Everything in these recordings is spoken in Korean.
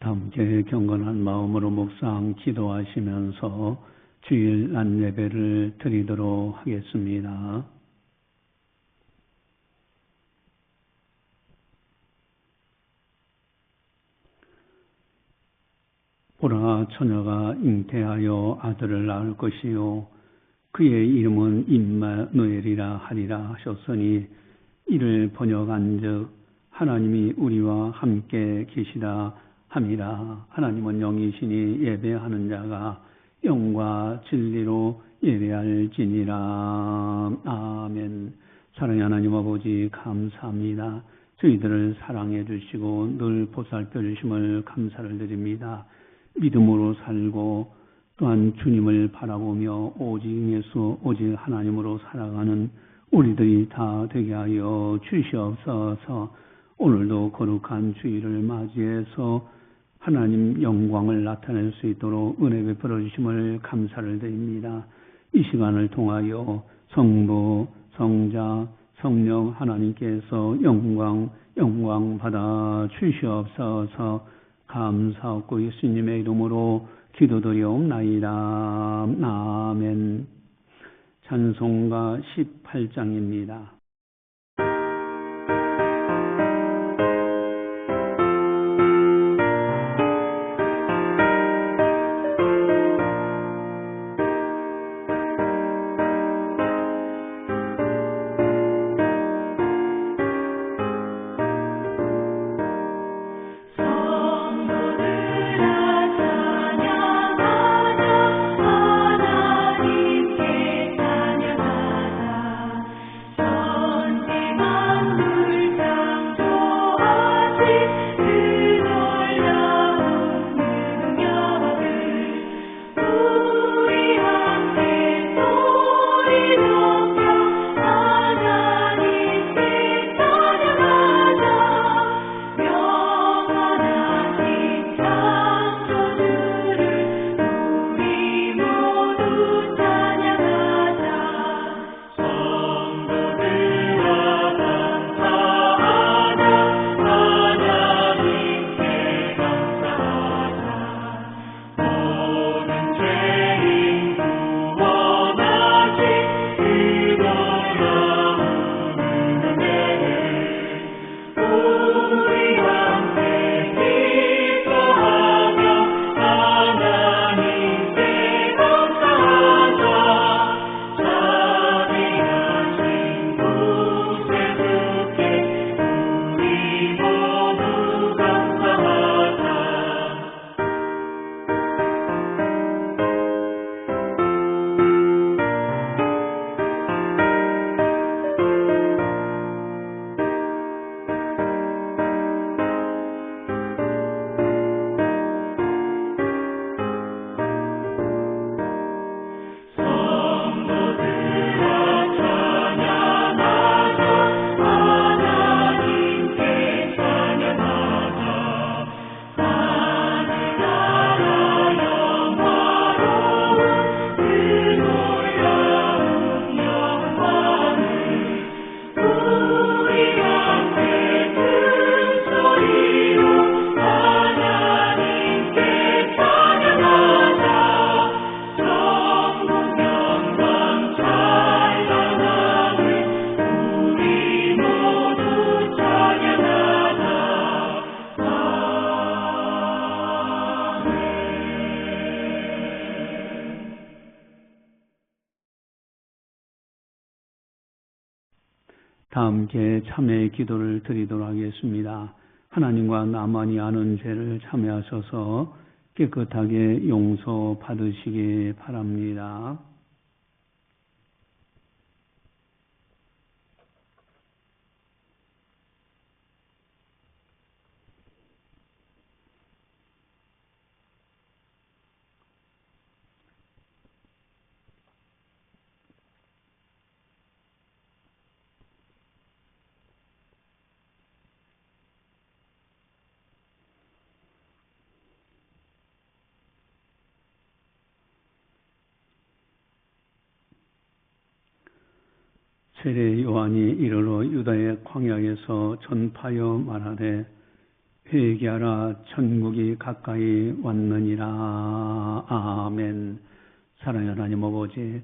함께 경건한 마음으로 묵상 기도하시면서 주일 난 예배를 드리도록 하겠습니다. 보라, 처녀가 잉태하여 아들을 낳을 것이요 그의 이름은 임마누엘이라 하리라 하셨으니 이를 번역한즉 하나님이 우리와 함께 계시다 함이라. 하나님은 영이시니 예배하는 자가 영과 진리로 예배할지니라. 아멘. 사랑의 하나님 아버지, 감사합니다. 저희들을 사랑해 주시고 늘 보살펴 주심을 감사를 드립니다. 믿음으로 살고 또한 주님을 바라보며 오직 예수, 오직 하나님으로 살아가는 우리들이 다 되게 하여 주시옵소서. 오늘도 거룩한 주일을 맞이해서 하나님 영광을 나타낼 수 있도록 은혜 베풀어 주심을 감사를 드립니다. 이 시간을 통하여 성부, 성자, 성령 하나님께서 영광 받아 주시옵소서. 감사하고 예수님의 이름으로 기도드리옵나이다. 아멘. 찬송가 18장입니다. 다 함께 참회의 기도를 드리도록 하겠습니다. 하나님과 나만이 아는 죄를 참회하셔서 깨끗하게 용서받으시기 바랍니다. 세례 요한이 이르러 유다의 광야에서 전파하여 말하되 회개하라 천국이 가까이 왔느니라. 아멘. 사랑의 하나님 아버지,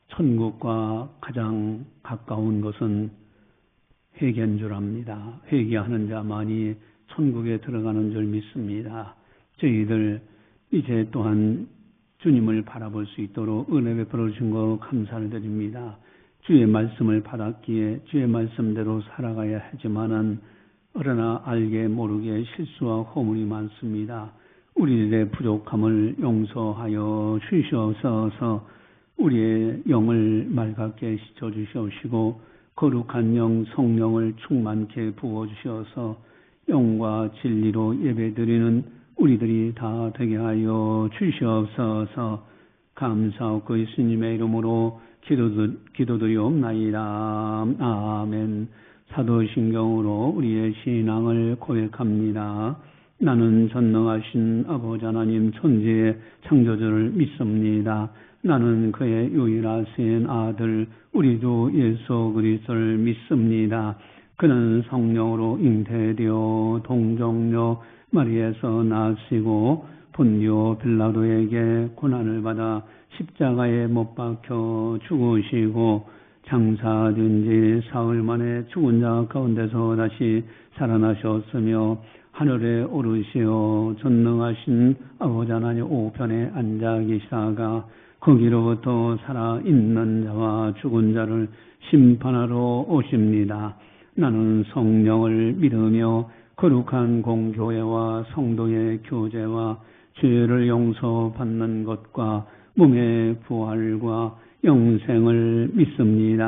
천국과 가장 가까운 것은 회개한 줄 압니다. 회개하는 자만이 천국에 들어가는 줄 믿습니다. 저희들 이제 또한 주님을 바라볼 수 있도록 은혜 베풀어 주신 것 감사를 드립니다. 주의 말씀을 받았기에 주의 말씀대로 살아가야 하지만은 그러나 알게 모르게 실수와 허물이 많습니다. 우리들의 부족함을 용서하여 주시옵소서. 우리의 영을 맑게 씻어주시옵시고 거룩한 영 성령을 충만케 부어주셔서 영과 진리로 예배드리는 우리들이 다 되게 하여 주시옵소서. 감사하고 예수님의 이름으로 기도드리옵나이다. 아멘. 사도신경으로 우리의 신앙을 고백합니다. 나는 전능하신 아버지 하나님 천지의 창조주를 믿습니다. 나는 그의 유일하신 아들 우리 주 예수 그리스도를 믿습니다. 그는 성령으로 잉태되어 동정녀 마리에서 나시고 본디오 빌라도에게 고난을 받아 십자가에 못 박혀 죽으시고 장사된 지 사흘 만에 죽은 자 가운데서 다시 살아나셨으며 하늘에 오르시어 전능하신 아버지 하나님 우편에 앉아 계시다가 거기로부터 살아있는 자와 죽은 자를 심판하러 오십니다. 나는 성령을 믿으며 거룩한 공교회와 성도의 교제와 죄를 용서받는 것과 몸의 부활과 영생을 믿습니다.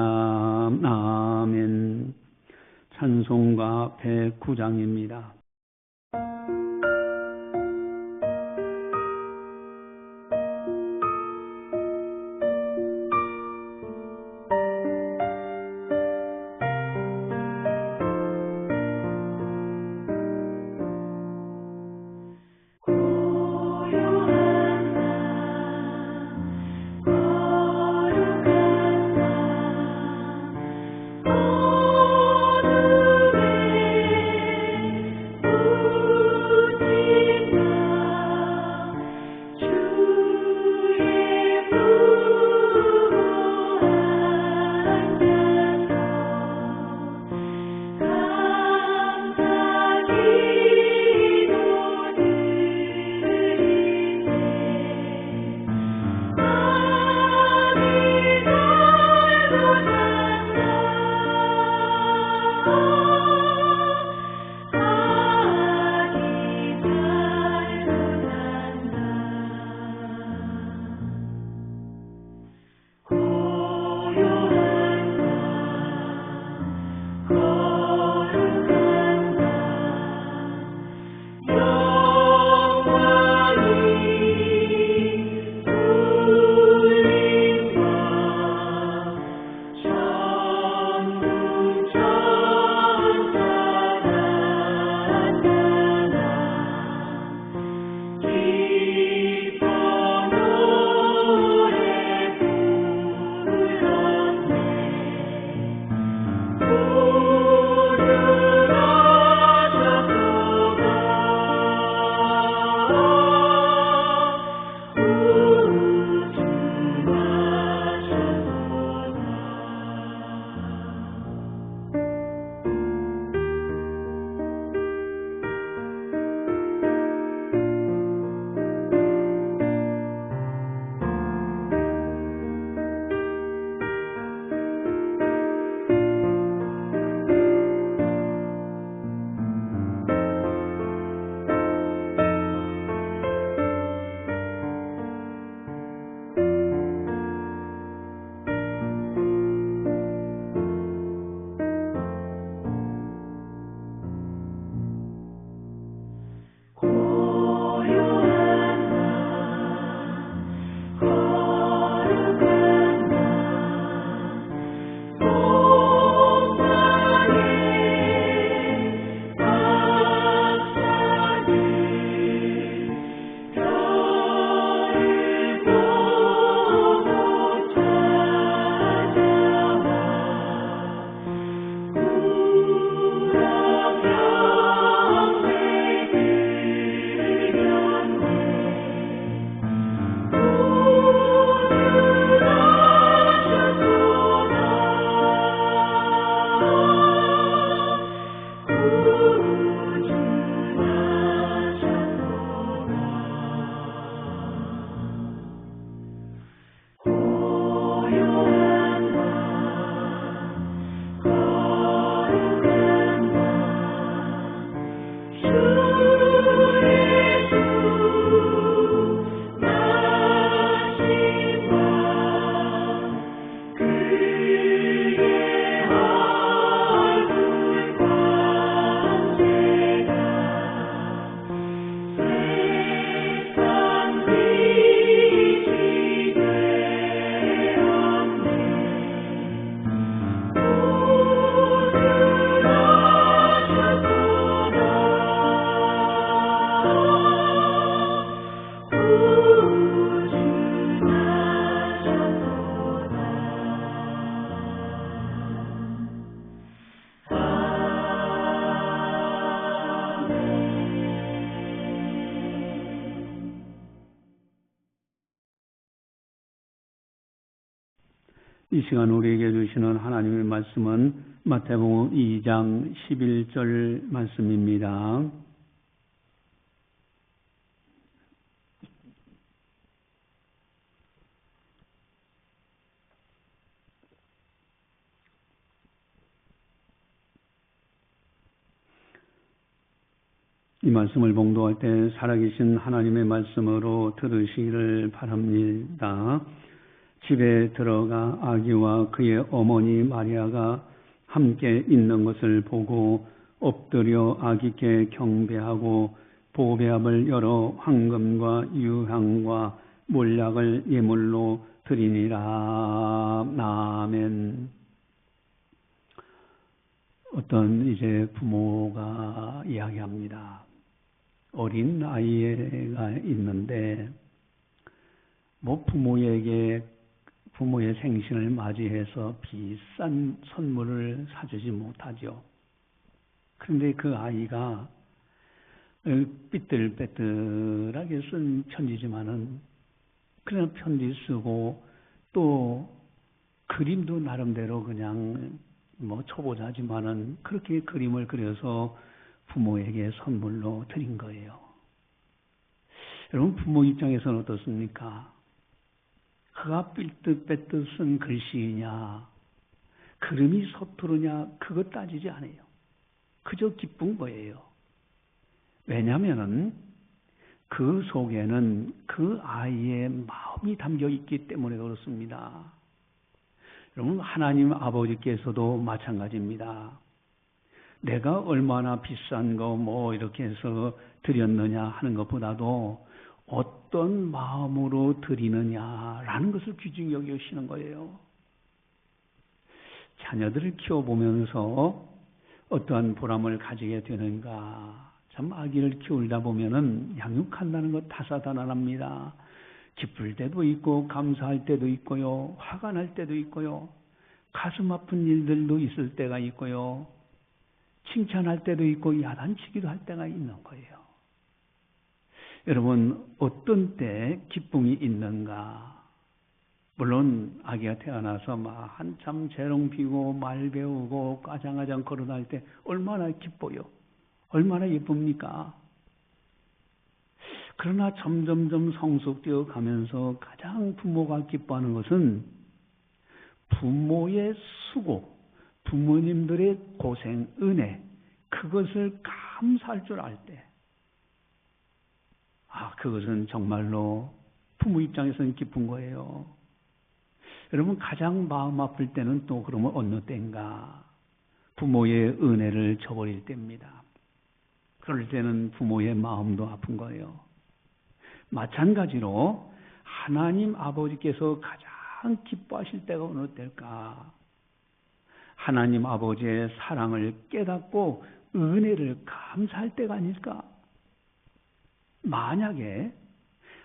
아멘. 찬송가 109장입니다. 이 시간 우리에게 주시는 하나님의 말씀은 마태복음 2장 11절 말씀입니다. 이 말씀을 봉독할 때 살아계신 하나님의 말씀으로 들으시기를 바랍니다. 집에 들어가 아기와 그의 어머니 마리아가 함께 있는 것을 보고 엎드려 아기께 경배하고 보배압을 열어 황금과 유향과 몰약을 예물로 드리니라. 아멘. 어떤 이제 부모가 이야기합니다. 어린 아이가 있는데 부모의 생신을 맞이해서 비싼 선물을 사주지 못하죠. 그런데 그 아이가 삐뚤빼뚤하게 쓴 편지지만은 그냥 편지 쓰고 또 그림도 나름대로 그냥 초보자지만은 그렇게 그림을 그려서 부모에게 선물로 드린 거예요. 여러분, 부모 입장에서는 어떻습니까? 그가 삐뚤빼뚤 쓴 글씨이냐, 그림이 서투르냐, 그것 따지지 않아요. 그저 기쁜 거예요. 왜냐하면 그 속에는 그 아이의 마음이 담겨 있기 때문에 그렇습니다. 여러분, 하나님 아버지께서도 마찬가지입니다. 내가 얼마나 비싼 거 이렇게 해서 드렸느냐 하는 것보다도 어떤 마음으로 드리느냐라는 것을 귀중히 여기시는 거예요. 자녀들을 키워보면서 어떠한 보람을 가지게 되는가. 참 아기를 키우다 보면은 양육한다는 것 다사다난합니다. 기쁠 때도 있고 감사할 때도 있고요. 화가 날 때도 있고요. 가슴 아픈 일들도 있을 때가 있고요. 칭찬할 때도 있고 야단치기도 할 때가 있는 거예요. 여러분, 어떤 때 기쁨이 있는가? 물론 아기가 태어나서 한참 재롱 피고 말 배우고 까장까장 걸어다닐 때 얼마나 기뻐요. 얼마나 예쁩니까? 그러나 점점점 성숙되어 가면서 가장 부모가 기뻐하는 것은 부모의 수고, 부모님들의 고생, 은혜, 그것을 감사할 줄 알 때, 그것은 정말로 부모 입장에서는 기쁜 거예요. 여러분, 가장 마음 아플 때는 또 그러면 어느 때인가? 부모의 은혜를 저버릴 때입니다. 그럴 때는 부모의 마음도 아픈 거예요. 마찬가지로 하나님 아버지께서 가장 기뻐하실 때가 어느 때일까? 하나님 아버지의 사랑을 깨닫고 은혜를 감사할 때가 아닐까? 만약에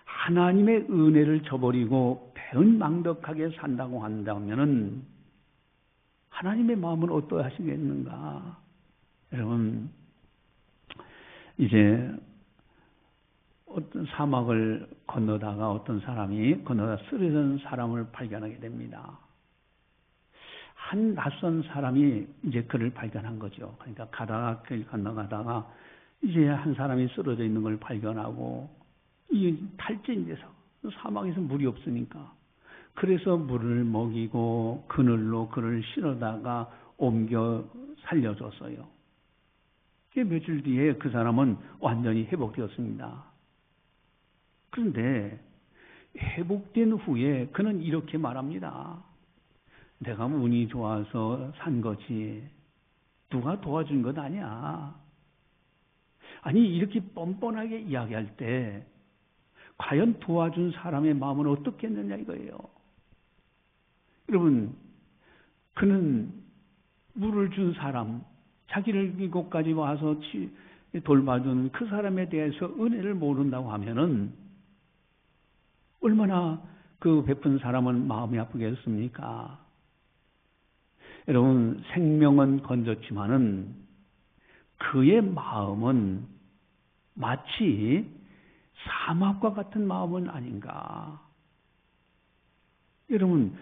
하나님의 은혜를 저버리고 배은망덕하게 산다고 한다면은 하나님의 마음은 어떠하시겠는가? 여러분, 이제 어떤 사막을 건너다가 어떤 사람이 쓰러진 사람을 발견하게 됩니다. 한 낯선 사람이 이제 그를 발견한 거죠. 그러니까 길 건너가다가 이제 한 사람이 쓰러져 있는 걸 발견하고, 이 탈진 데서 사막에서 물이 없으니까 그래서 물을 먹이고 그늘로 그를 실어다가 옮겨 살려줬어요. 며칠 뒤에 그 사람은 완전히 회복되었습니다. 그런데 회복된 후에 그는 이렇게 말합니다. 내가 운이 좋아서 산 거지 누가 도와준 것 아니야. 아니, 이렇게 뻔뻔하게 이야기할 때 과연 도와준 사람의 마음은 어떻겠느냐 이거예요. 여러분, 그는 물을 준 사람, 자기를 이곳까지 와서 돌봐주는 그 사람에 대해서 은혜를 모른다고 하면은 얼마나 그 베푼 사람은 마음이 아프겠습니까? 여러분, 생명은 건졌지만은 그의 마음은 마치 사막과 같은 마음은 아닌가? 여러분,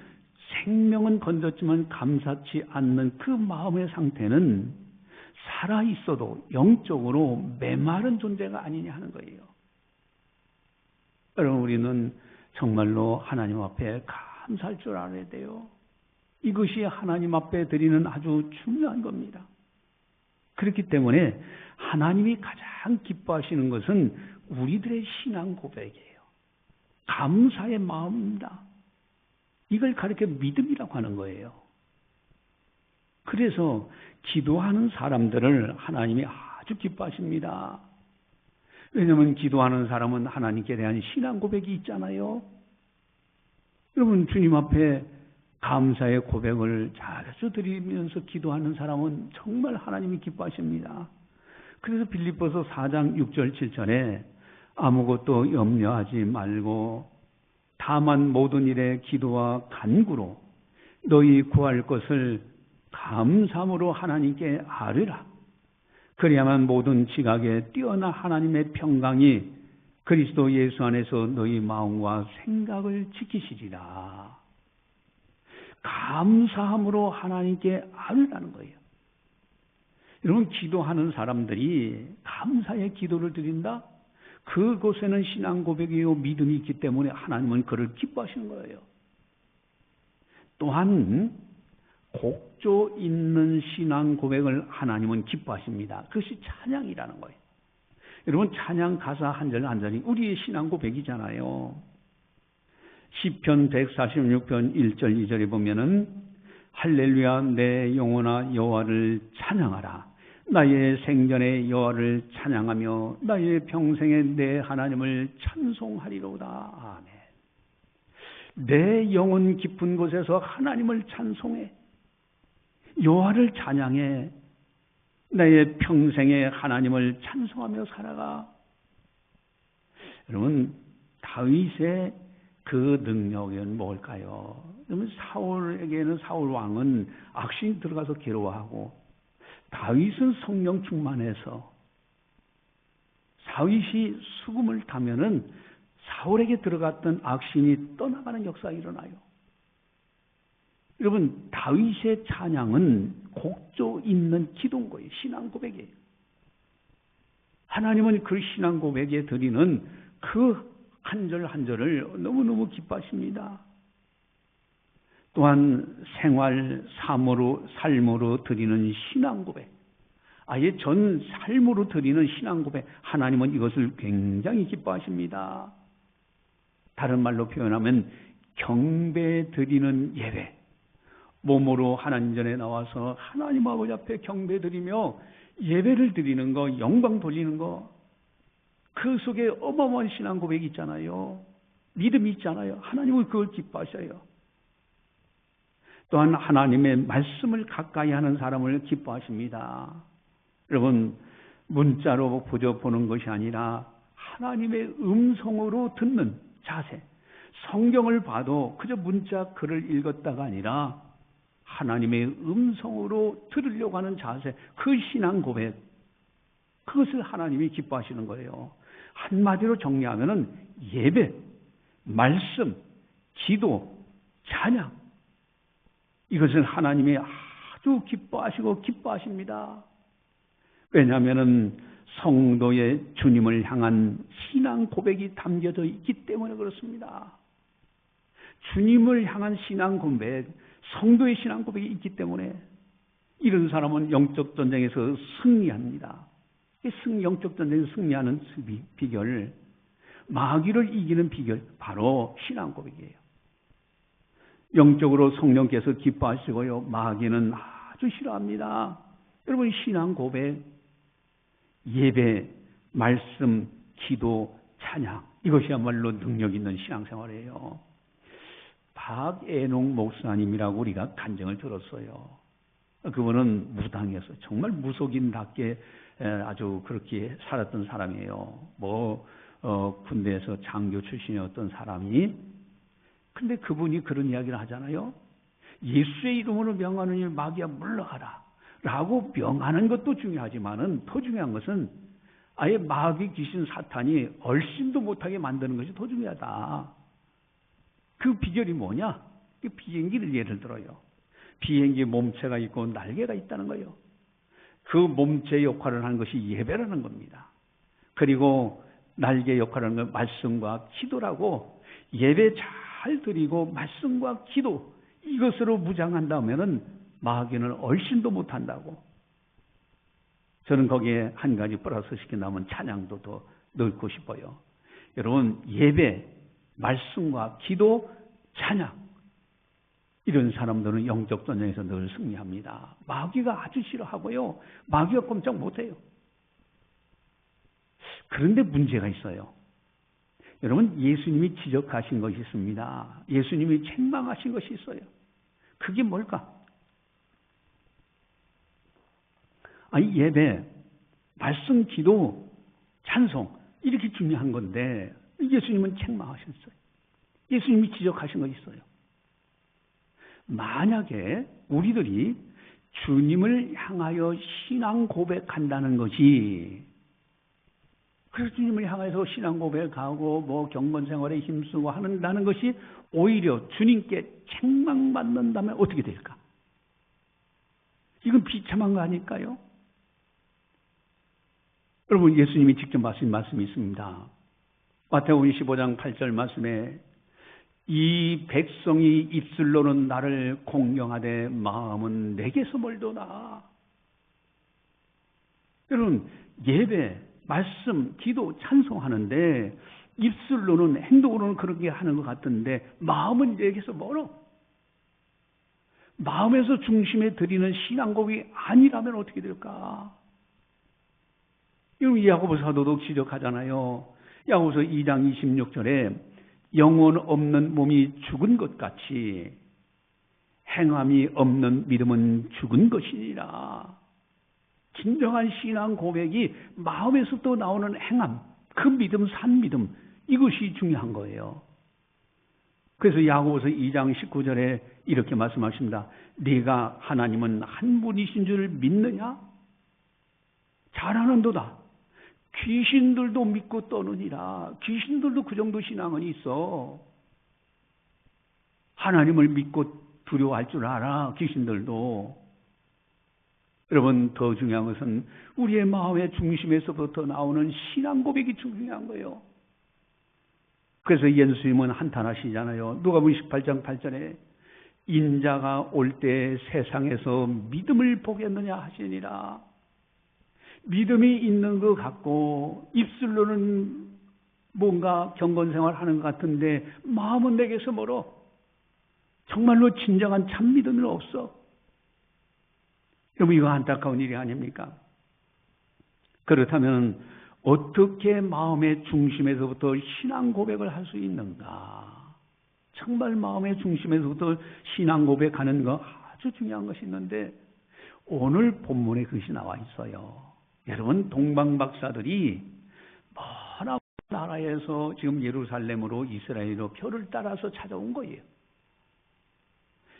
생명은 건졌지만 감사치 않는 그 마음의 상태는 살아있어도 영적으로 메마른 존재가 아니냐 하는 거예요. 여러분, 우리는 정말로 하나님 앞에 감사할 줄 알아야 돼요. 이것이 하나님 앞에 드리는 아주 중요한 겁니다. 그렇기 때문에 하나님이 가장 기뻐하시는 것은 우리들의 신앙 고백이에요. 감사의 마음입니다. 이걸 가르쳐 믿음이라고 하는 거예요. 그래서 기도하는 사람들을 하나님이 아주 기뻐하십니다. 왜냐하면 기도하는 사람은 하나님께 대한 신앙 고백이 있잖아요. 여러분, 주님 앞에 감사의 고백을 자주 드리면서 기도하는 사람은 정말 하나님이 기뻐하십니다. 그래서 빌립보서 4장 6절 7절에 아무것도 염려하지 말고 다만 모든 일에 기도와 간구로 너희 구할 것을 감사함으로 하나님께 아뢰라. 그리야만 모든 지각에 뛰어난 하나님의 평강이 그리스도 예수 안에서 너희 마음과 생각을 지키시리라. 감사함으로 하나님께 아뢰라는 거예요. 여러분, 기도하는 사람들이 감사의 기도를 드린다? 그곳에는 신앙 고백이요 믿음이 있기 때문에 하나님은 그를 기뻐하시는 거예요. 또한 곡조 있는 신앙 고백을 하나님은 기뻐하십니다. 그것이 찬양이라는 거예요. 여러분, 찬양 가사 한 절 한 절이 우리의 신앙 고백이잖아요. 시편 146편 1절 2절에 보면은 할렐루야 내 영혼아 여호와를 찬양하라. 나의 생전에 여호와를 찬양하며 나의 평생에 내 하나님을 찬송하리로다. 아멘. 내 영혼 깊은 곳에서 하나님을 찬송해. 여호와를 찬양해. 나의 평생에 하나님을 찬송하며 살아가. 여러분, 다윗의 그 능력은 뭘까요? 여러분, 사울에게는 사울 왕은 악신이 들어가서 괴로워하고 다윗은 성령 충만해서 다윗이 수금을 타면은 사울에게 들어갔던 악신이 떠나가는 역사가 일어나요. 여러분, 다윗의 찬양은 곡조 있는 기도인 거예요. 신앙 고백이에요. 하나님은 그 신앙 고백에 드리는 그 한 절 한 절을 너무너무 기뻐하십니다. 또한 생활, 삶으로 드리는 신앙 고백, 아예 전 삶으로 드리는 신앙 고백, 하나님은 이것을 굉장히 기뻐하십니다. 다른 말로 표현하면 경배 드리는 예배, 몸으로 하나님 전에 나와서 하나님 아버지 앞에 경배 드리며 예배를 드리는 거, 영광 돌리는 거, 그 속에 어마어마한 신앙 고백이 있잖아요. 믿음이 있잖아요. 하나님은 그걸 기뻐하셔요. 또한 하나님의 말씀을 가까이 하는 사람을 기뻐하십니다. 여러분, 문자로 보져 보는 것이 아니라 하나님의 음성으로 듣는 자세. 성경을 봐도 그저 문자 글을 읽었다가 아니라 하나님의 음성으로 들으려고 하는 자세, 그 신앙 고백, 그것을 하나님이 기뻐하시는 거예요. 한마디로 정리하면은 예배, 말씀, 기도, 찬양, 이것을 하나님이 아주 기뻐하시고 기뻐하십니다. 왜냐하면은 성도의 주님을 향한 신앙 고백이 담겨져 있기 때문에 그렇습니다. 주님을 향한 신앙 고백, 성도의 신앙 고백이 있기 때문에 이런 사람은 영적 전쟁에서 승리합니다. 영적 전쟁에서 승리하는 비결, 마귀를 이기는 비결, 바로 신앙 고백이에요. 영적으로 성령께서 기뻐하시고요, 마귀는 아주 싫어합니다. 여러분, 신앙 고백, 예배, 말씀, 기도, 찬양, 이것이야말로 능력 있는 신앙생활이에요. 박애농 목사님이라고 우리가 간증을 들었어요. 그분은 무당이었어요. 정말 무속인답게 아주 그렇게 살았던 사람이에요. 군대에서 장교 출신이었던 사람이. 근데 그분이 그런 이야기를 하잖아요. 예수의 이름으로 명하느니 마귀야 물러가라 라고 명하는 것도 중요하지만은 더 중요한 것은 아예 마귀 귀신 사탄이 얼씬도 못하게 만드는 것이 더 중요하다. 그 비결이 뭐냐? 비행기를 예를 들어요. 비행기 몸체가 있고 날개가 있다는 거예요. 그 몸체 역할을 하는 것이 예배라는 겁니다. 그리고 날개 역할을 하는 건 말씀과 기도라고, 예배 잘 드리고 말씀과 기도 이것으로 무장한다면은 마귀는 얼씬도 못한다고. 저는 거기에 한 가지 플러스 시킨다면 찬양도 더 넣고 싶어요. 여러분, 예배, 말씀과 기도, 찬양, 이런 사람들은 영적 전쟁에서 늘 승리합니다. 마귀가 아주 싫어하고요, 마귀가 꼼짝 못해요. 그런데 문제가 있어요. 여러분, 예수님이 지적하신 것이 있습니다. 예수님이 책망하신 것이 있어요. 그게 뭘까? 예배, 말씀, 기도, 찬송 이렇게 중요한 건데 예수님은 책망하셨어요. 예수님이 지적하신 것이 있어요. 만약에 우리들이 주님을 향하여 신앙 고백한다는 것이, 그래서 주님을 향해서 신앙 고백하고 경건 생활에 힘쓰고 한다는 것이 오히려 주님께 책망받는다면 어떻게 될까? 이건 비참한 거 아닐까요? 여러분, 예수님이 직접 하신 말씀이 있습니다. 마태복음 15장 8절 말씀에 이 백성이 입술로는 나를 공경하되 마음은 내게서 멀도다. 여러분, 예배, 말씀, 기도, 찬송하는데 입술로는, 행동으로는 그렇게 하는 것 같은데 마음은 내게서 멀어. 마음에서 중심에 드리는 신앙고백이 아니라면 어떻게 될까? 여러분, 야고보서 사도도 지적하잖아요. 야고보서 2장 26절에 영혼 없는 몸이 죽은 것 같이 행함이 없는 믿음은 죽은 것이니라. 진정한 신앙 고백이 마음에서부터 나오는 행함, 그 믿음, 산 믿음, 이것이 중요한 거예요. 그래서 야고보서 2장 19절에 이렇게 말씀하십니다. 네가 하나님은 한 분이신 줄 믿느냐? 잘하는도다. 귀신들도 믿고 떠느니라. 귀신들도 그 정도 신앙은 있어. 하나님을 믿고 두려워할 줄 알아, 귀신들도. 여러분, 더 중요한 것은 우리의 마음의 중심에서부터 나오는 신앙 고백이 중요한 거예요. 그래서 예수님은 한탄하시잖아요. 누가복음 18장 8절에 인자가 올 때 세상에서 믿음을 보겠느냐 하시니라. 믿음이 있는 것 같고 입술로는 뭔가 경건생활 하는 것 같은데 마음은 내게서 멀어. 정말로 진정한 참 믿음은 없어. 여러분, 이거 안타까운 일이 아닙니까? 그렇다면 어떻게 마음의 중심에서부터 신앙 고백을 할 수 있는가? 정말 마음의 중심에서부터 신앙 고백하는 거 아주 중요한 것이 있는데 오늘 본문에 그것이 나와 있어요. 여러분, 동방박사들이 먼 나라에서 지금 예루살렘으로 이스라엘로 별을 따라서 찾아온 거예요.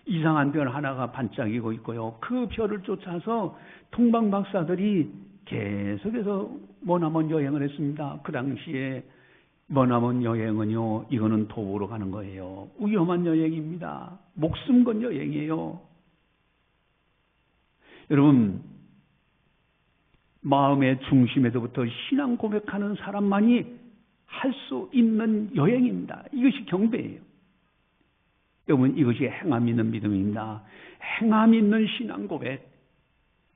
이상한 별 하나가 반짝이고 있고요. 그 별을 쫓아서 동방박사들이 계속해서 머나먼 여행을 했습니다. 그 당시에 머나먼 여행은요, 이거는 도보로 가는 거예요. 위험한 여행입니다. 목숨 건 여행이에요. 여러분, 마음의 중심에서부터 신앙 고백하는 사람만이 할 수 있는 여행입니다. 이것이 경배예요. 여러분, 이것이 행함 있는 믿음입니다. 행함 있는 신앙 고백.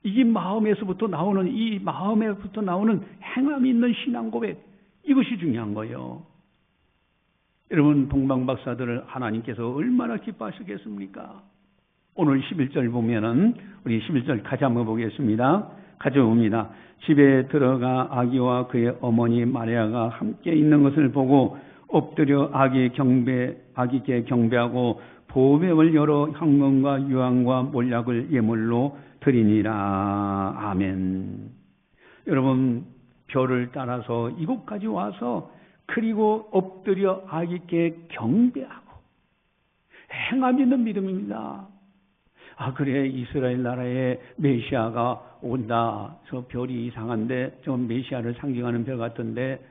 이게 마음에서부터 나오는, 이 마음에부터 나오는 행함 있는 신앙 고백. 이것이 중요한 거예요. 여러분, 동방박사들을 하나님께서 얼마나 기뻐하시겠습니까? 오늘 11절 보면은, 우리 11절 같이 한번 보겠습니다. 가져옵니다. 집에 들어가 아기와 그의 어머니 마리아가 함께 있는 것을 보고 엎드려 아기께 경배하고 보배를 열어 향금과 유황과 몰약을 예물로 드리니라. 아멘. 여러분, 별을 따라서 이곳까지 와서 그리고 엎드려 아기께 경배하고 행함 있는 믿음입니다. 그래, 이스라엘 나라에 메시아가 온다. 저 별이 이상한데, 저 메시아를 상징하는 별 같은데,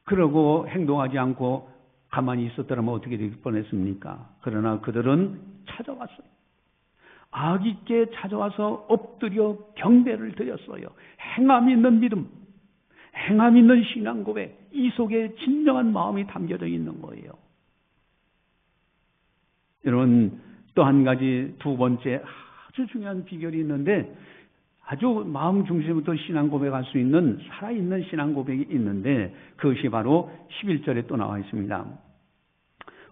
그러고 행동하지 않고 가만히 있었더라면 어떻게 될 뻔했습니까? 그러나 그들은 찾아왔어요. 아기께 찾아와서 엎드려 경배를 드렸어요. 행함 있는 믿음, 행함 있는 신앙 고백, 이 속에 진정한 마음이 담겨져 있는 거예요. 여러분, 또 한 가지, 두 번째 아주 중요한 비결이 있는데, 아주 마음 중심부터 신앙 고백할 수 있는 살아있는 신앙 고백이 있는데, 그것이 바로 11절에 또 나와 있습니다.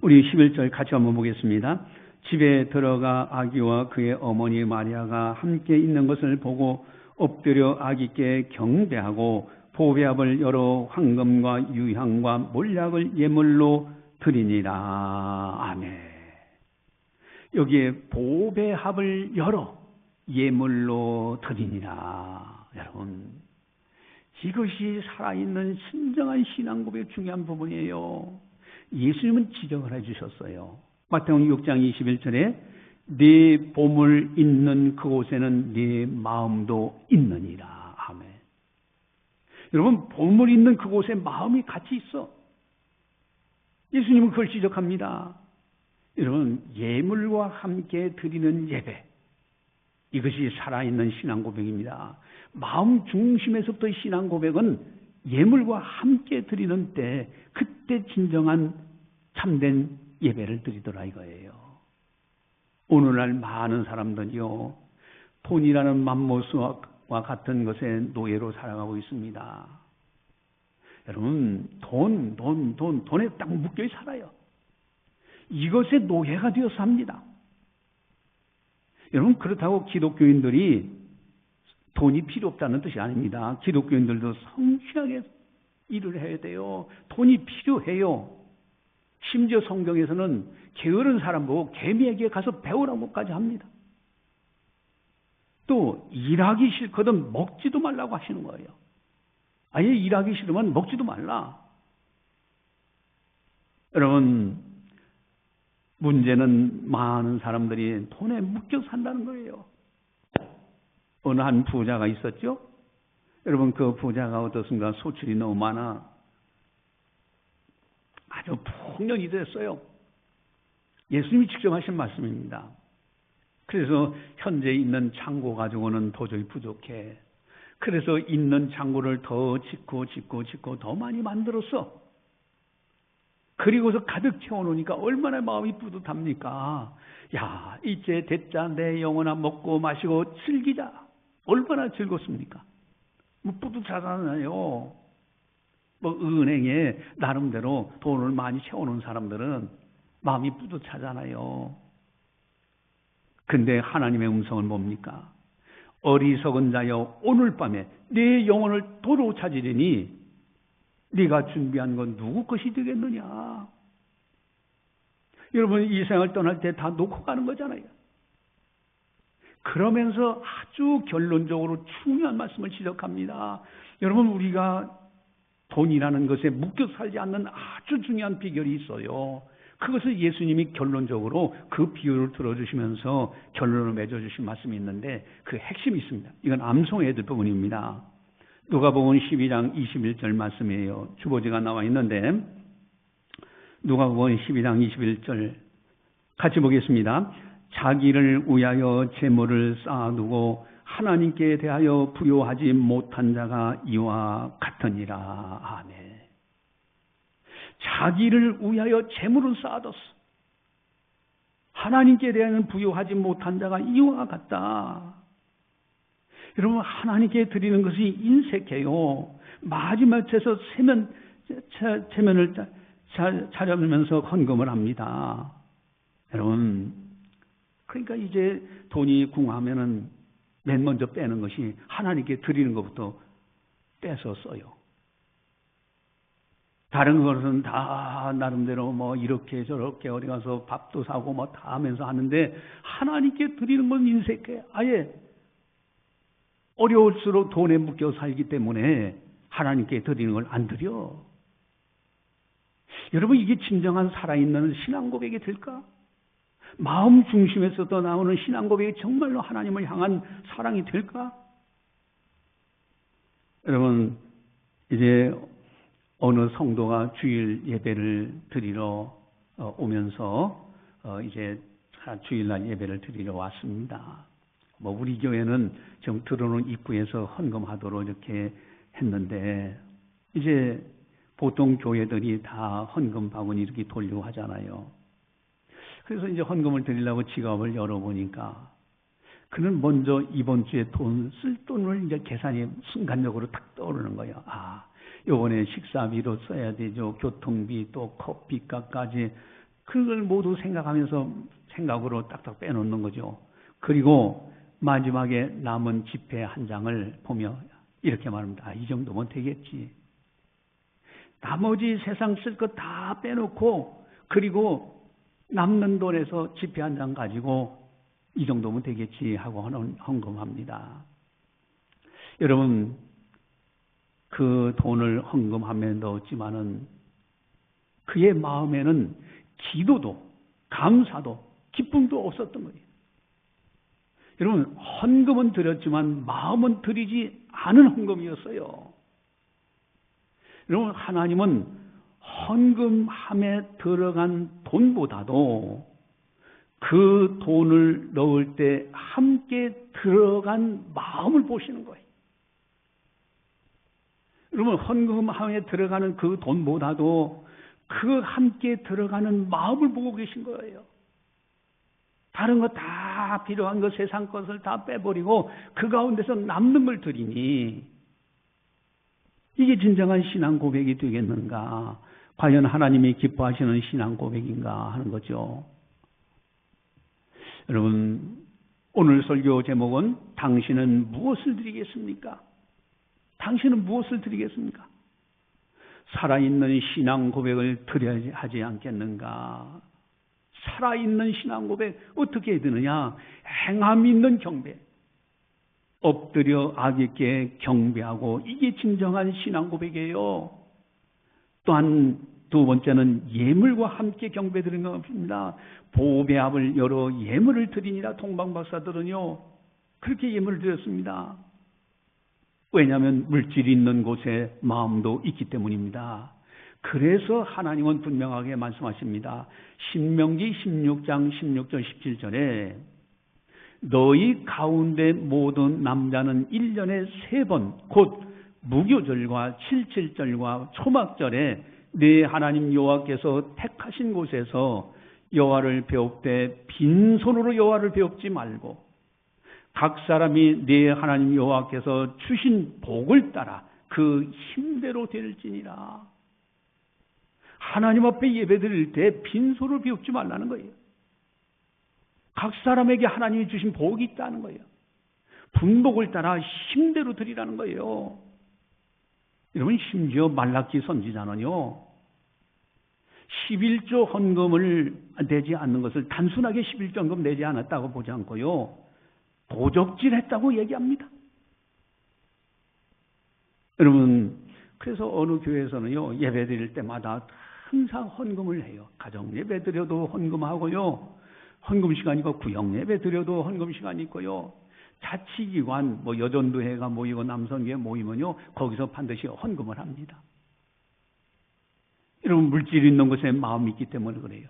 우리 11절 같이 한번 보겠습니다. 집에 들어가 아기와 그의 어머니 마리아가 함께 있는 것을 보고 엎드려 아기께 경배하고 보배합을 열어 황금과 유향과 몰약을 예물로 드리니라. 아멘. 여기에 보배합을 열어 예물로 드리니라. 여러분, 이것이 살아있는 진정한 신앙 고백의 중요한 부분이에요. 예수님은 지적을 해주셨어요. 마태복음 6장 21절에 네 보물 있는 그곳에는 네 마음도 있느니라. 아멘. 여러분, 보물 있는 그곳에 마음이 같이 있어. 예수님은 그걸 지적합니다. 여러분, 예물과 함께 드리는 예배, 이것이 살아있는 신앙 고백입니다. 마음 중심에서부터 신앙 고백은 예물과 함께 드리는 때, 그때 진정한 참된 예배를 드리더라 이거예요. 오늘날 많은 사람들이요, 돈이라는 맘모스와 같은 것에 노예로 살아가고 있습니다. 여러분, 돈에 딱 묶여 살아요. 이것에 노예가 되어서 삽니다. 여러분, 그렇다고 기독교인들이 돈이 필요 없다는 뜻이 아닙니다. 기독교인들도 성실하게 일을 해야 돼요. 돈이 필요해요. 심지어 성경에서는 게으른 사람 보고 개미에게 가서 배우라고까지 합니다. 또 일하기 싫거든 먹지도 말라고 하시는 거예요. 아예 일하기 싫으면 먹지도 말라. 여러분, 문제는 많은 사람들이 돈에 묶여 산다는 거예요. 어느 한 부자가 있었죠? 여러분, 그 부자가 어떻습니까? 소출이 너무 많아. 아주 풍년이 됐어요. 예수님이 직접 하신 말씀입니다. 그래서 현재 있는 창고 가지고는 도저히 부족해. 그래서 있는 창고를 더 짓고 더 많이 만들었어. 그리고서 가득 채워놓으니까 얼마나 마음이 뿌듯합니까? 야, 이제 됐자 내 영혼아 먹고 마시고 즐기자. 얼마나 즐겁습니까? 뭐 뿌듯하잖아요. 뭐 은행에 나름대로 돈을 많이 채워놓은 사람들은 마음이 뿌듯하잖아요. 근데 하나님의 음성은 뭡니까? 어리석은 자여, 오늘 밤에 네 영혼을 도로 찾으려니 네가 준비한 건 누구 것이 되겠느냐? 여러분, 이 생을 떠날 때 다 놓고 가는 거잖아요. 그러면서 아주 결론적으로 중요한 말씀을 지적합니다. 여러분, 우리가 돈이라는 것에 묶여 살지 않는 아주 중요한 비결이 있어요. 그것을 예수님이 결론적으로 그 비유를 들어주시면서 결론을 맺어주신 말씀이 있는데, 그 핵심이 있습니다. 이건 암송해야 될 부분입니다. 누가복음 12장 21절 말씀이에요. 주보지가 나와 있는데, 누가복음 12장 21절 같이 보겠습니다. 자기를 위하여 재물을 쌓아두고 하나님께 대하여 부요하지 못한 자가 이와 같으니라. 아멘. 자기를 위하여 재물을 쌓아뒀어. 하나님께 대하여는 부요하지 못한 자가 이와 같다. 여러분, 하나님께 드리는 것이 인색해요. 마지막에서 체면을 차려면서 헌금을 합니다. 여러분, 그러니까 이제 돈이 궁하면은 맨 먼저 빼는 것이 하나님께 드리는 것부터 빼서 써요. 다른 것은 다 나름대로 뭐 이렇게 저렇게 어디 가서 밥도 사고 뭐 다 하면서 하는데, 하나님께 드리는 건 인색해. 아예 어려울수록 돈에 묶여 살기 때문에 하나님께 드리는 걸 안 드려. 여러분, 이게 진정한 살아있는 신앙 고백이 될까? 마음 중심에서도 나오는 신앙 고백이 정말로 하나님을 향한 사랑이 될까? 여러분, 이제 어느 성도가 주일 예배를 드리러 오면서 이제 주일날 예배를 드리러 왔습니다. 우리 교회는 지금 들어오는 입구에서 헌금하도록 이렇게 했는데, 이제 보통 교회들이 다 헌금 바구니 이렇게 돌리고 하잖아요. 그래서 이제 헌금을 드리려고 지갑을 열어보니까 그는 먼저 이번 주에 쓸 돈을 이제 계산이 순간적으로 딱 떠오르는 거예요. 요번에 식사비로 써야 되죠. 교통비, 또 커피값까지. 그걸 모두 생각으로 딱딱 빼놓는 거죠. 그리고 마지막에 남은 지폐 한 장을 보며 이렇게 말합니다. 이 정도면 되겠지. 나머지 세상 쓸 것 다 빼놓고, 그리고 남는 돈에서 지폐 한 장 가지고 이 정도면 되겠지 하고 헌금합니다. 여러분, 그 돈을 헌금함에 넣었지만은 그의 마음에는 기도도, 감사도, 기쁨도 없었던 거예요. 여러분, 헌금은 드렸지만 마음은 드리지 않은 헌금이었어요. 여러분, 하나님은 헌금함에 들어간 돈보다도 그 돈을 넣을 때 함께 들어간 마음을 보시는 거예요. 여러분, 헌금함에 들어가는 그 돈보다도 그 함께 들어가는 마음을 보고 계신 거예요. 다른 거 다 필요한 거, 세상 것을 다 빼버리고 그 가운데서 남는 걸 드리니 이게 진정한 신앙 고백이 되겠는가? 과연 하나님이 기뻐하시는 신앙 고백인가 하는 거죠. 여러분, 오늘 설교 제목은 당신은 무엇을 드리겠습니까? 당신은 무엇을 드리겠습니까? 살아있는 신앙 고백을 드려야 하지 않겠는가? 살아있는 신앙 고백 어떻게 드느냐? 행함 있는 경배, 엎드려 아기께 경배하고, 이게 진정한 신앙 고백이에요. 또한 두 번째는 예물과 함께 경배 드리는 겁니다. 보배합을 열어 예물을 드리니라. 동방박사들은요 그렇게 예물을 드렸습니다. 왜냐하면 물질이 있는 곳에 마음도 있기 때문입니다. 그래서 하나님은 분명하게 말씀하십니다. 신명기 16장 16절 17절에 너희 가운데 모든 남자는 1년에 3번 곧 무교절과 77절과 초막절에 네 하나님 여호와께서 택하신 곳에서 여호와를 배웁되 빈손으로 여호와를 배웁지 말고 각 사람이 네 하나님 여호와께서 주신 복을 따라 그 힘대로 될지니라. 하나님 앞에 예배드릴 때 빈손으로 배웁지 말라는 거예요. 각 사람에게 하나님이 주신 복이 있다는 거예요. 분복을 따라 힘대로 드리라는 거예요. 여러분, 심지어 말라기 선지자는요 11조 헌금을 내지 않는 것을 단순하게 11조 헌금 내지 않았다고 보지 않고요 도적질했다고 얘기합니다. 여러분, 그래서 어느 교회에서는요 예배 드릴 때마다 항상 헌금을 해요. 가정 예배 드려도 헌금하고요, 헌금 시간이고 구역 예배 드려도 헌금 시간이 있고요, 자치기관 여전도회가 모이고 남성교회 모이면요 거기서 반드시 헌금을 합니다. 여러분, 물질이 있는 곳에 마음이 있기 때문에 그래요.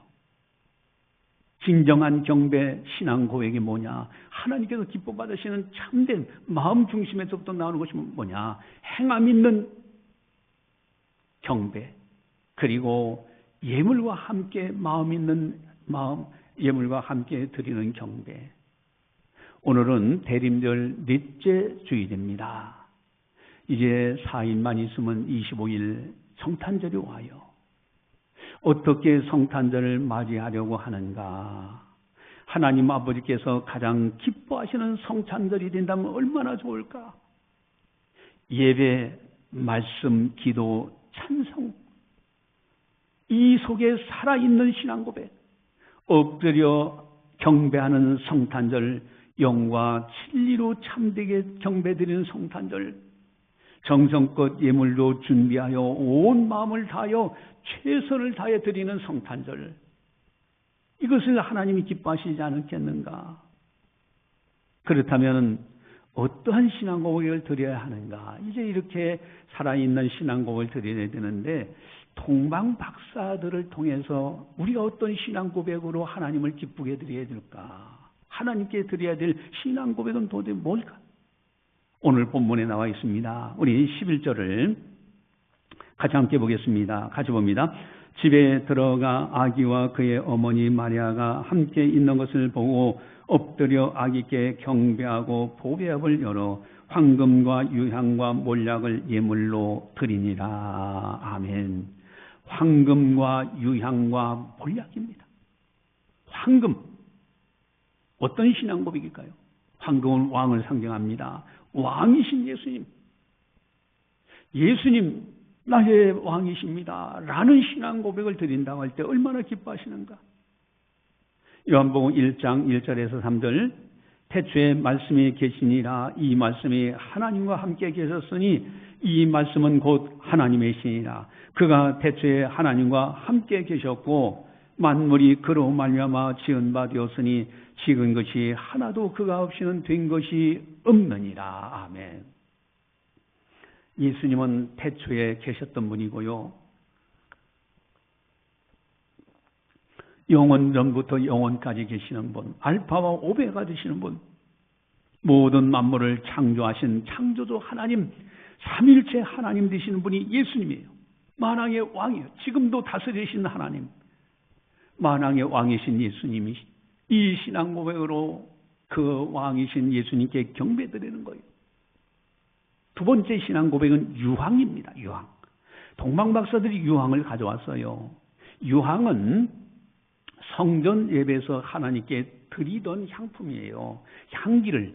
진정한 경배 신앙 고백이 뭐냐? 하나님께서 기뻐 받으시는 참된 마음 중심에서부터 나오는 것이 뭐냐? 행함 있는 경배, 그리고 예물과 함께 마음 있는 마음, 예물과 함께 드리는 경배. 오늘은 대림절 넷째 주일입니다. 이제 4일만 있으면 25일 성탄절이 와요. 어떻게 성탄절을 맞이하려고 하는가? 하나님 아버지께서 가장 기뻐하시는 성탄절이 된다면 얼마나 좋을까? 예배, 말씀, 기도, 찬송, 이 속에 살아있는 신앙 고백, 엎드려 경배하는 성탄절, 영과 진리로 참되게 경배드리는 성탄절, 정성껏 예물로 준비하여 온 마음을 다하여 최선을 다해 드리는 성탄절, 이것을 하나님이 기뻐하시지 않겠는가? 그렇다면 어떠한 신앙 고백을 드려야 하는가? 이제 이렇게 살아있는 신앙 고백을 드려야 되는데 동방 박사들을 통해서 우리가 어떤 신앙 고백으로 하나님을 기쁘게 드려야 될까? 하나님께 드려야 될 신앙 고백은 도대체 뭘까? 오늘 본문에 나와 있습니다. 우리 11절을 같이 함께 보겠습니다. 같이 봅니다. 집에 들어가 아기와 그의 어머니 마리아가 함께 있는 것을 보고 엎드려 아기께 경배하고 보배압을 열어 황금과 유향과 몰약을 예물로 드리니라. 아멘. 황금과 유향과 몰약입니다. 황금. 어떤 신앙 고백일까요? 황금은 왕을 상징합니다. 왕이신 예수님. 예수님 나의 왕이십니다. 라는 신앙 고백을 드린다고 할 때 얼마나 기뻐하시는가. 요한복음 1장 1절에서 3절 태초에 말씀이 계시니라. 이 말씀이 하나님과 함께 계셨으니 이 말씀은 곧 하나님의 신이라. 그가 태초에 하나님과 함께 계셨고 만물이 그로 말미암아 지은 바 되었으니 지은 것이 하나도 그가 없이는 된 것이 없느니라. 아멘. 예수님은 태초에 계셨던 분이고요. 영원 전부터 영원까지 계시는 분, 알파와 오메가 되시는 분, 모든 만물을 창조하신 창조주 하나님, 삼일체 하나님 되시는 분이 예수님이에요. 만왕의 왕이에요. 지금도 다스리신 하나님, 만왕의 왕이신 예수님이 이 신앙 고백으로 그 왕이신 예수님께 경배드리는 거예요. 두 번째 신앙 고백은 유향입니다. 유향. 동방 박사들이 유향을 가져왔어요. 유향은 성전 예배에서 하나님께 드리던 향품이에요. 향기를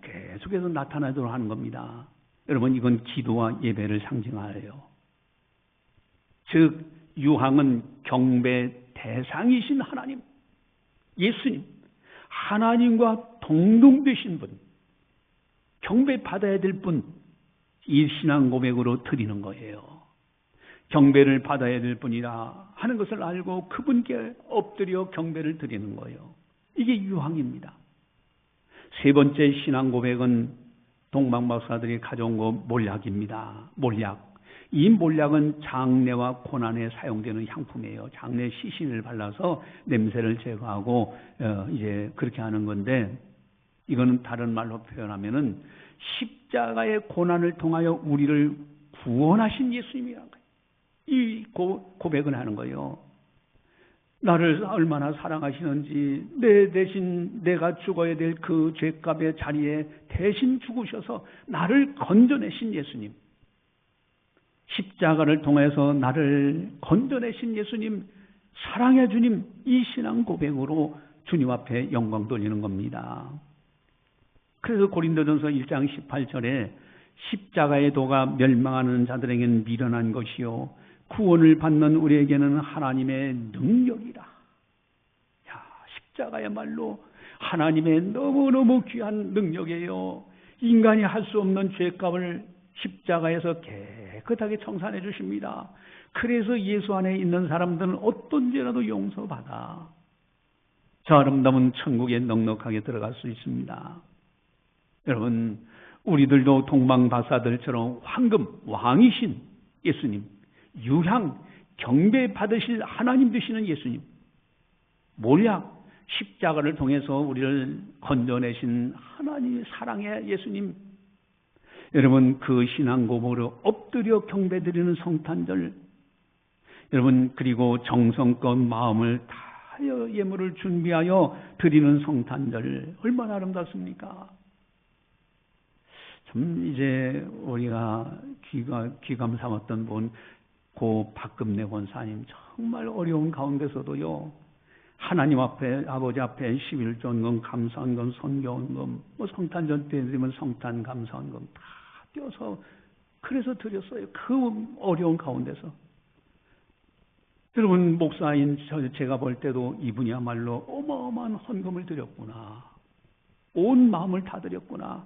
계속해서 나타나도록 하는 겁니다. 여러분, 이건 기도와 예배를 상징하여요. 즉 유향은 경배 대상이신 하나님, 예수님, 하나님과 동등되신 분, 경배 받아야 될 분, 이 신앙 고백으로 드리는 거예요. 경배를 받아야 될 분이라 하는 것을 알고 그분께 엎드려 경배를 드리는 거예요. 이게 유향입니다. 세 번째 신앙 고백은 동방박사들이 가져온 거 몰약입니다. 몰약. 이 몰약은 장례와 고난에 사용되는 향품이에요. 장례 시신을 발라서 냄새를 제거하고 이제 그렇게 하는 건데, 이거는 다른 말로 표현하면은 십자가의 고난을 통하여 우리를 구원하신 예수님이라는 거예요. 이 고백을 하는 거예요. 나를 얼마나 사랑하시는지, 내 대신 내가 죽어야 될 그 죄값의 자리에 대신 죽으셔서 나를 건져내신 예수님, 십자가를 통해서 나를 건져내신 예수님, 사랑의 주님, 이 신앙 고백으로 주님 앞에 영광 돌리는 겁니다. 그래서 고린도전서 1장 18절에 십자가의 도가 멸망하는 자들에게는 미련한 것이요 구원을 받는 우리에게는 하나님의 능력이라. 야, 십자가야말로 하나님의 너무너무 귀한 능력이에요. 인간이 할 수 없는 죄값을 십자가에서 깨끗하게 청산해 주십니다. 그래서 예수 안에 있는 사람들은 어떤 죄라도 용서받아 저 아름다운 천국에 넉넉하게 들어갈 수 있습니다. 여러분, 우리들도 동방박사들처럼 황금, 왕이신 예수님, 유향, 경배 받으실 하나님 되시는 예수님, 몰약, 십자가를 통해서 우리를 건져내신 하나님의 사랑의 예수님, 여러분, 그 신앙 고백으로 엎드려 경배드리는 성탄절, 여러분, 그리고 정성껏 마음을 다하여 예물을 준비하여 드리는 성탄절, 얼마나 아름답습니까? 참 이제 우리가 귀감 삼았던 분, 고 박금래 권사님, 정말 어려운 가운데서도요, 하나님 앞에, 아버지 앞에 11조원금, 감사원금, 선교원금, 성탄절 때 드리면 성탄 감사원금 다 떼어서 그래서 드렸어요. 그 어려운 가운데서. 여러분, 목사인 제가 볼 때도 이분이야말로 어마어마한 헌금을 드렸구나. 온 마음을 다 드렸구나.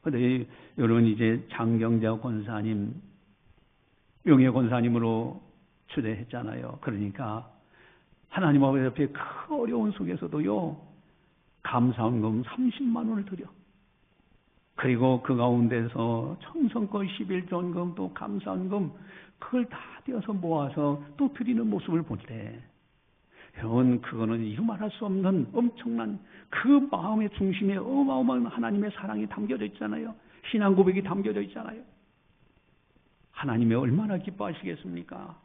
그런데 여러분, 이제 장경자 권사님, 명예 권사님으로 추대했잖아요. 그러니까 하나님 앞에 그 어려운 속에서도요, 감사원금 30만 원을 드려. 그리고 그 가운데서 청성껏 11전금 또 감사헌금 그걸 다 떼어서 모아서 또 드리는 모습을 볼 때 여러분 그거는 이루 말할 수 없는 엄청난 그 마음의 중심에 어마어마한 하나님의 사랑이 담겨져 있잖아요. 신앙 고백이 담겨져 있잖아요. 하나님이 얼마나 기뻐하시겠습니까?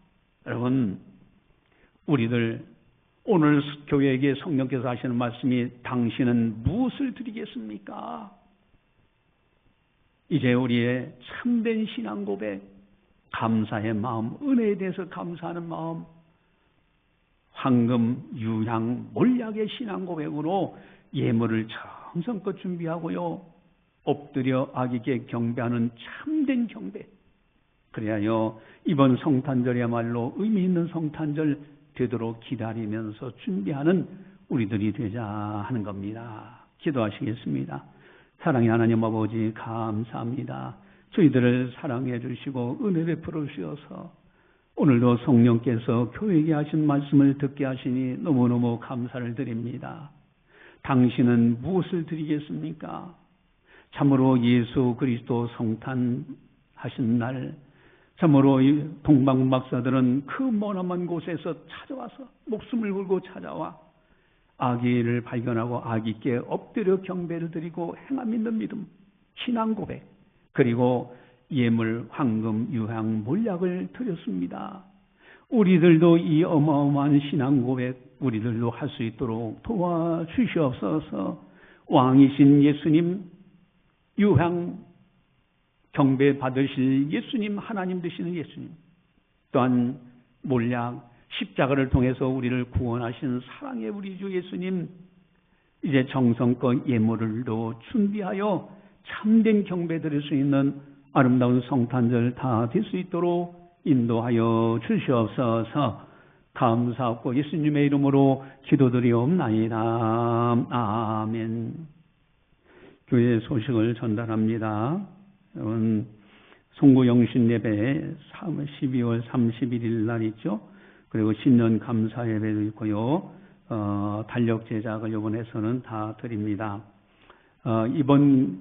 여러분 우리들 오늘 교회에게 성령께서 하시는 말씀이 당신은 무엇을 드리겠습니까? 이제 우리의 참된 신앙 고백, 감사의 마음, 은혜에 대해서 감사하는 마음, 황금, 유향, 몰약의 신앙 고백으로 예물을 정성껏 준비하고요. 엎드려 아기께 경배하는 참된 경배. 그래야요 이번 성탄절이야말로 의미 있는 성탄절 되도록 기다리면서 준비하는 우리들이 되자 하는 겁니다. 기도하시겠습니다. 사랑의 하나님 아버지 감사합니다. 저희들을 사랑해 주시고 은혜 베풀어 주셔서 오늘도 성령께서 교회에게 하신 말씀을 듣게 하시니 너무너무 감사를 드립니다. 당신은 무엇을 드리겠습니까? 참으로 예수 그리스도 성탄하신 날 참으로 이 동방 박사들은 그 머나먼 곳에서 찾아와서 목숨을 걸고 찾아와 아기를 발견하고 아기께 엎드려 경배를 드리고 행함 있는 믿음, 신앙 고백, 그리고 예물, 황금, 유향, 몰약을 드렸습니다. 우리들도 이 어마어마한 신앙 고백 우리들도 할 수 있도록 도와주시옵소서. 왕이신 예수님, 유향 경배 받으실 예수님, 하나님 되시는 예수님, 또한 몰약 십자가를 통해서 우리를 구원하신 사랑의 우리 주 예수님, 이제 정성껏 예물을도 준비하여 참된 경배 드릴 수 있는 아름다운 성탄절 다 될 수 있도록 인도하여 주시옵소서. 감사하고 예수님의 이름으로 기도드리옵나이다. 아멘. 교회 소식을 전달합니다. 여러분, 송구영신 예배 12월 31일 날 있죠. 그리고 신년 감사 예배도 있고요. 달력 제작을 이번에서는 다 드립니다. 이번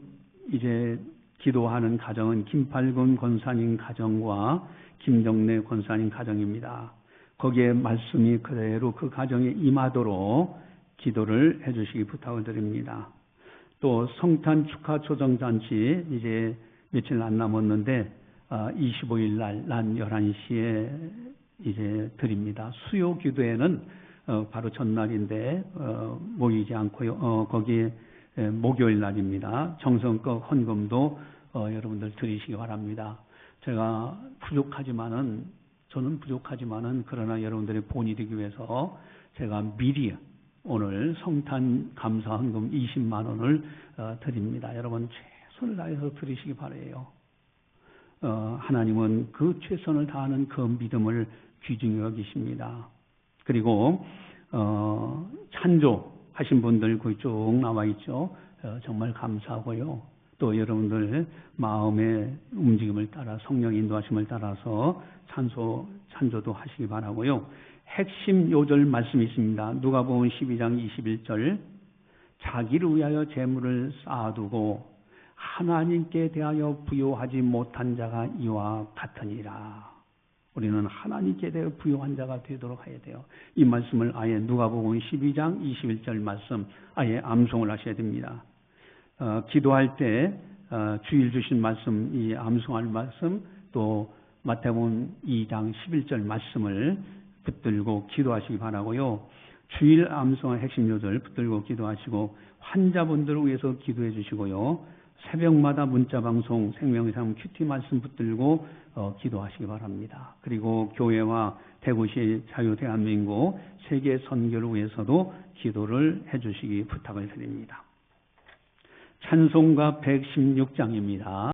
이제 기도하는 가정은 김팔근 권사님 가정과 김정래 권사님 가정입니다. 거기에 말씀이 그대로 그 가정에 임하도록 기도를 해주시기 부탁을 드립니다. 또 성탄 축하 초정잔치 이제 며칠 안 남았는데 25일 날 낮 11시에 이제 드립니다. 수요 기도회는 바로 전날인데 모이지 않고요. 거기에 목요일 날입니다. 정성껏 헌금도 여러분들 드리시기 바랍니다. 제가 저는 부족하지만은 그러나 여러분들의 본이 되기 위해서 제가 미리 오늘 성탄 감사 헌금 20만 원을 드립니다. 여러분 최선을 다해서 드리시기 바라요. 하나님은 그 최선을 다하는 그 믿음을 귀중히 여기십니다. 그리고 찬조 하신 분들 거기 쭉 나와 있죠. 정말 감사하고요. 또 여러분들 마음의 움직임을 따라 성령 인도하심을 따라서 찬조도 하시기 바라고요. 핵심 요절 말씀이 있습니다. 누가복음 12장 21절 자기를 위하여 재물을 쌓아두고 하나님께 대하여 부요하지 못한 자가 이와 같으니라. 우리는 하나님께 대하여 부요한 자가 되도록 해야 돼요. 이 말씀을 아예 누가복음 12장 21절 말씀 아예 암송을 하셔야 됩니다. 기도할 때 주일 주신 말씀, 이 암송할 말씀, 또 마태복음 2장 11절 말씀을 붙들고 기도하시기 바라고요. 주일 암송의 핵심 요절 붙들고 기도하시고 환자분들을 위해서 기도해 주시고요. 새벽마다 문자방송 생명의삶 큐티 말씀 붙들고 기도하시기 바랍니다. 그리고 교회와 대구시 자유대한민국 세계 선교를 위해서도 기도를 해주시기 부탁을 드립니다. 찬송가 116장입니다. 나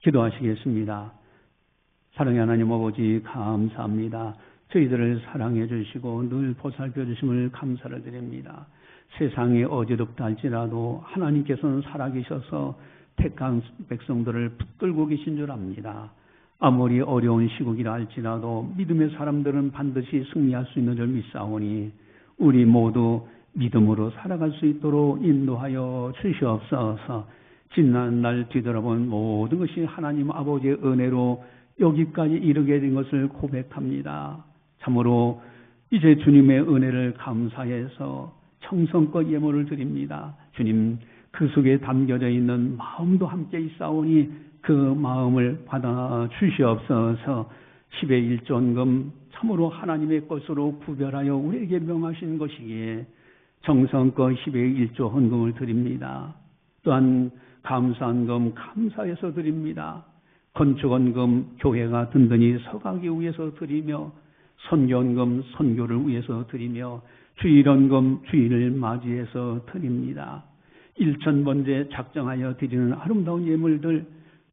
기도하시겠습니다. 사랑의 하나님 아버지 감사합니다. 저희들을 사랑해 주시고 늘 보살펴 주심을 감사를 드립니다. 세상이 어지럽다 할지라도 하나님께서는 살아계셔서 택한 백성들을 붙들고 계신 줄 압니다. 아무리 어려운 시국이라 할지라도 믿음의 사람들은 반드시 승리할 수 있는 줄 믿사오니 우리 모두 믿음으로 살아갈 수 있도록 인도하여 주시옵소서. 지난 날 뒤돌아본 모든 것이 하나님 아버지의 은혜로 여기까지 이르게 된 것을 고백합니다. 참으로 이제 주님의 은혜를 감사해서 청성껏 예물을 드립니다. 주님, 그 속에 담겨져 있는 마음도 함께 있사오니 그 마음을 받아 주시옵소서. 10의 1조원금 참으로 하나님의 것으로 구별하여 우리에게 명하신 것이기에 정성껏 10의 1조 헌금을 드립니다. 또한 감사헌금 감사해서 드립니다. 건축헌금 교회가 든든히 서가기 위해서 드리며 선교헌금 선교를 위해서 드리며 주일헌금 주일을 맞이해서 드립니다. 1,000번째 작정하여 드리는 아름다운 예물들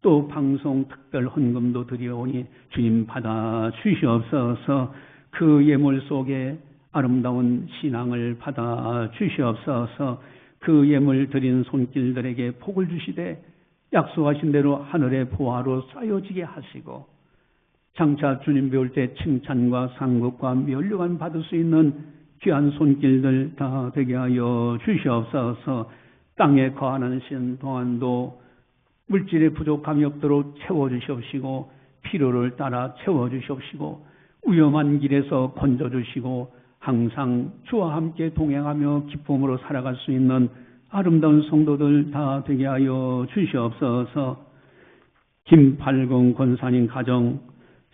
또 방송 특별 헌금도 드려오니 주님 받아 주시옵소서. 그 예물 속에 아름다운 신앙을 받아 주시옵소서. 그 예물 드린 손길들에게 복을 주시되 약속하신 대로 하늘의 보화로 쌓여지게 하시고 장차 주님 배울 때 칭찬과 상급과 면류관 받을 수 있는 귀한 손길들 다 되게 하여 주시옵소서. 땅에 거하는 신 동안도 물질의 부족함이 없도록 채워주시옵시고 필요를 따라 채워주시옵시고 위험한 길에서 건져주시고 항상 주와 함께 동행하며 기쁨으로 살아갈 수 있는 아름다운 성도들 다 되게 하여 주시옵소서. 김팔공 권사님 가정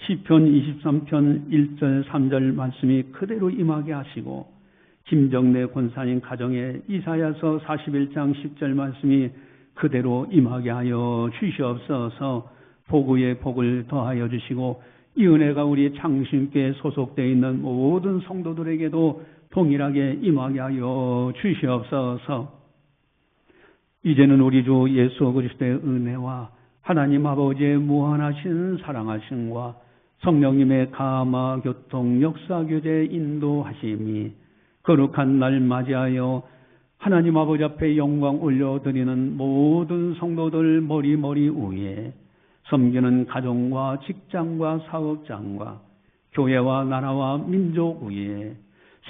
시편 23편 1절 3절 말씀이 그대로 임하게 하시고 김정래 권사님 가정에 이사야서 41장 10절 말씀이 그대로 임하게 하여 주시옵소서. 복의 복을 더하여 주시고 이 은혜가 우리 창신교에 소속되어 있는 모든 성도들에게도 동일하게 임하게 하여 주시옵소서. 이제는 우리 주 예수 그리스도의 은혜와 하나님 아버지의 무한하신 사랑하심과 성령님의 감화 교통 역사 교제 인도하심이 거룩한 날 맞이하여 하나님 아버지 앞에 영광 올려드리는 모든 성도들 머리 위에 섬기는 가정과 직장과 사업장과 교회와 나라와 민족 위에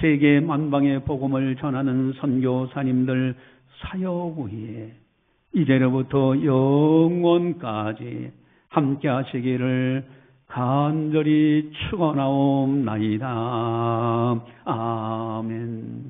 세계 만방의 복음을 전하는 선교사님들 사역 위에 이제로부터 영원까지 함께 하시기를 간절히 축원하옵나이다. 아멘.